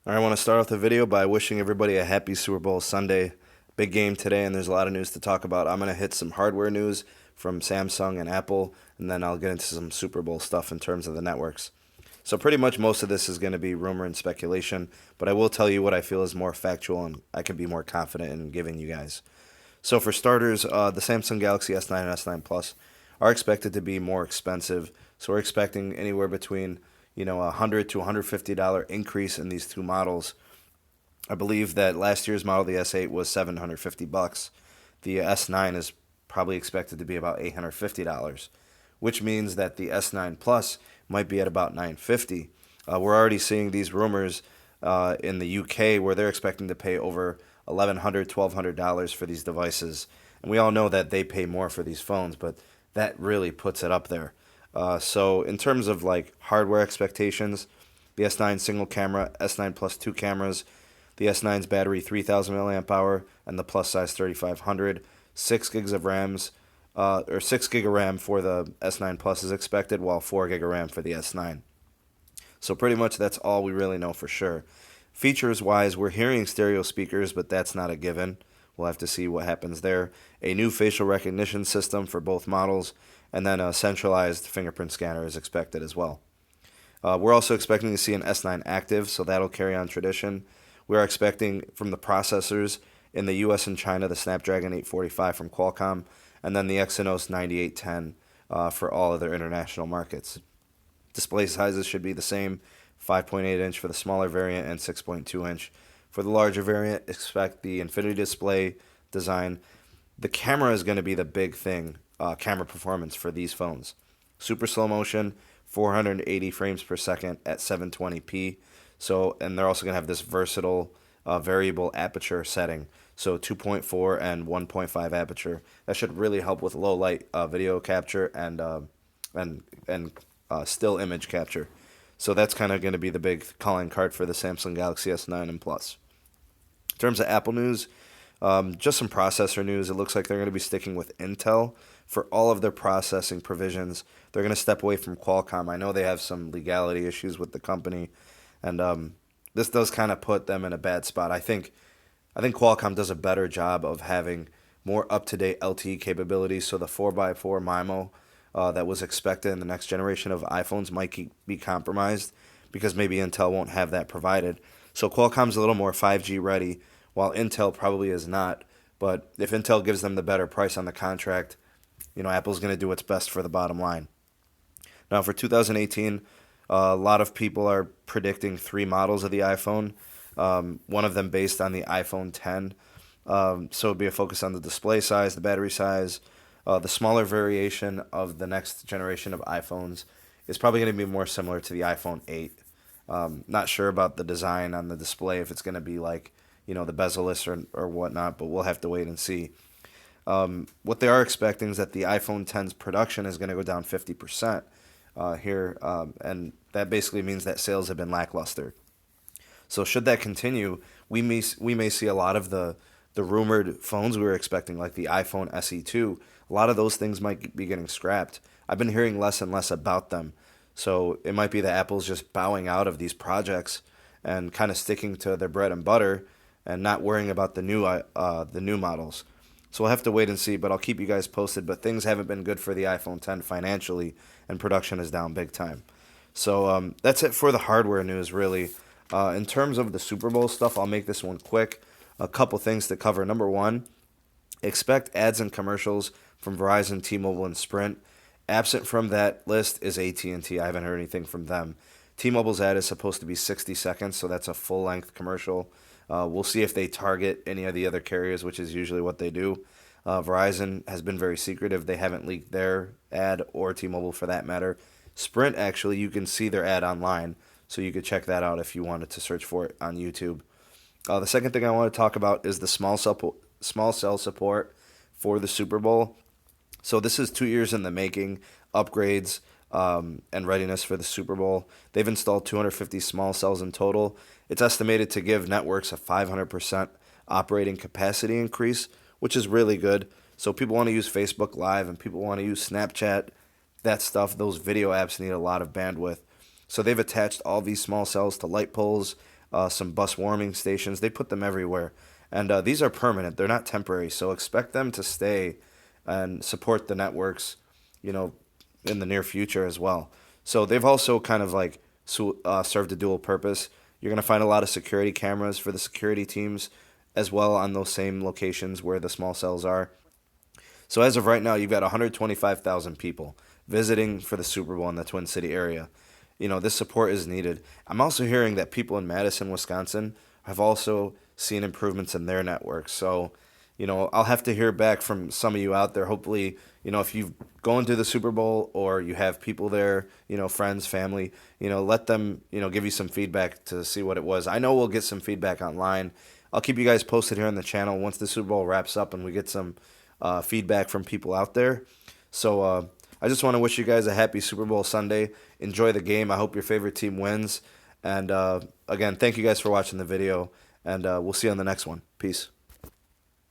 I want to start off the video by wishing everybody a happy Super Bowl Sunday. Big game today, and there's a lot of news to talk about. I'm going to hit some hardware news from Samsung and Apple, and then I'll get into some Super Bowl stuff in terms of the networks. So, pretty much most of this is going to be rumor and speculation, but I will tell you what I feel is more factual and I can be more confident in giving you guys. So, for starters, the Samsung Galaxy S9 and S9 Plus are expected to be more expensive. So, we're expecting anywhere between $100 to $150 increase in these two models. I believe that last year's model, the S8, was $750. The S9 is probably expected to be about $850, which means that the S9 Plus might be at about $950. We're already seeing these rumors in the UK where they're expecting to pay over $1,100, $1,200 for these devices. And we all know that they pay more for these phones, but that really puts it up there. So in terms of like hardware expectations, the S9 single camera, S9 Plus two cameras, the S9's battery 3,000 milliamp hour, and the plus size 3,500, 6 gigs of RAMs, or 6 gig of RAM for the S9 Plus is expected, while 4 gig of RAM for the S9. So pretty much that's all we really know for sure. Features wise, we're hearing stereo speakers, but that's not a given. We'll have to see what happens there. A new facial recognition system for both models, and then a centralized fingerprint scanner is expected as well. We're also expecting to see an S9 active, so that'll carry on tradition. We are expecting from the processors in the US and China the Snapdragon 845 from Qualcomm, and then the Exynos 9810 for all other international markets. Display sizes should be the same, 5.8 inch for the smaller variant and 6.2 inch for the larger variant. Expect the Infinity Display design. The camera is going to be the big thing, camera performance for these phones. Super slow motion, 480 frames per second at 720p. So, and they're also going to have this versatile variable aperture setting. So 2.4 and 1.5 aperture. That should really help with low light video capture and still image capture. So that's kind of going to be the big calling card for the Samsung Galaxy S9 and Plus. In terms of Apple news, just some processor news. It looks like they're going to be sticking with Intel for all of their processing provisions. They're going to step away from Qualcomm. I know they have some legality issues with the company, and this does kind of put them in a bad spot. I think Qualcomm does a better job of having more up-to-date LTE capabilities. So the 4x4 MIMO that was expected in the next generation of iPhones might be compromised because maybe Intel won't have that provided. So Qualcomm's a little more 5G ready, while Intel probably is not. But if Intel gives them the better price on the contract, Apple's going to do what's best for the bottom line. Now, for 2018, a lot of people are predicting three models of the iPhone, one of them based on the iPhone 10. So it'd be a focus on the display size, the battery size. The smaller variation of the next generation of iPhones is probably going to be more similar to the iPhone 8. Not sure about the design on the display, if it's going to be like, the bezel-less or whatnot, but we'll have to wait and see. What they are expecting is that the iPhone 10's production is going to go down 50% here, and that basically means that sales have been lackluster. So should that continue, we may see a lot of the rumored phones we were expecting, like the iPhone SE2. A lot of those things might be getting scrapped. I've been hearing less and less about them. So it might be that Apple's just bowing out of these projects and kind of sticking to their bread and butter and not worrying about the new models. So we'll have to wait and see, but I'll keep you guys posted. But things haven't been good for the iPhone 10 financially, and production is down big time. So that's it for the hardware news, really. In terms of the Super Bowl stuff, I'll make this one quick. A couple things to cover. Number one, expect ads and commercials from Verizon, T-Mobile, and Sprint. Absent from that list is AT&T. I haven't heard anything from them. T-Mobile's ad is supposed to be 60 seconds, so that's a full-length commercial. We'll see if they target any of the other carriers, which is usually what they do. Verizon has been very secretive. They haven't leaked their ad, or T-Mobile for that matter. Sprint, actually, you can see their ad online, so you could check that out if you wanted to search for it on YouTube. The second thing I want to talk about is the small cell support for the Super Bowl. So this is 2 years in the making, upgrades and readiness for the Super Bowl. They've installed 250 small cells in total. It's estimated to give networks a 500% operating capacity increase, which is really good. So people want to use Facebook Live and people want to use Snapchat, that stuff. Those video apps need a lot of bandwidth. So they've attached all these small cells to light poles some bus warming stations. They put them everywhere. And these are permanent, they're not temporary. So expect them to stay and support the networks, you know, in the near future as well. So they've also kind of like served a dual purpose. You're going to find a lot of security cameras for the security teams as well on those same locations where the small cells are. So as of right now, you've got 125,000 people visiting for the Super Bowl in the Twin City area. You know, this support is needed. I'm also hearing that people in Madison, Wisconsin have also seen improvements in their networks. So, you know, I'll have to hear back from some of you out there. Hopefully, you know, if you've gone to the Super Bowl or you have people there, you know, friends, family, you know, let them, you know, give you some feedback to see what it was. I know we'll get some feedback online. I'll keep you guys posted here on the channel once the Super Bowl wraps up and we get some feedback from people out there. So I just want to wish you guys a happy Super Bowl Sunday. Enjoy the game. I hope your favorite team wins. And again, thank you guys for watching the video. And we'll see you on the next one. Peace.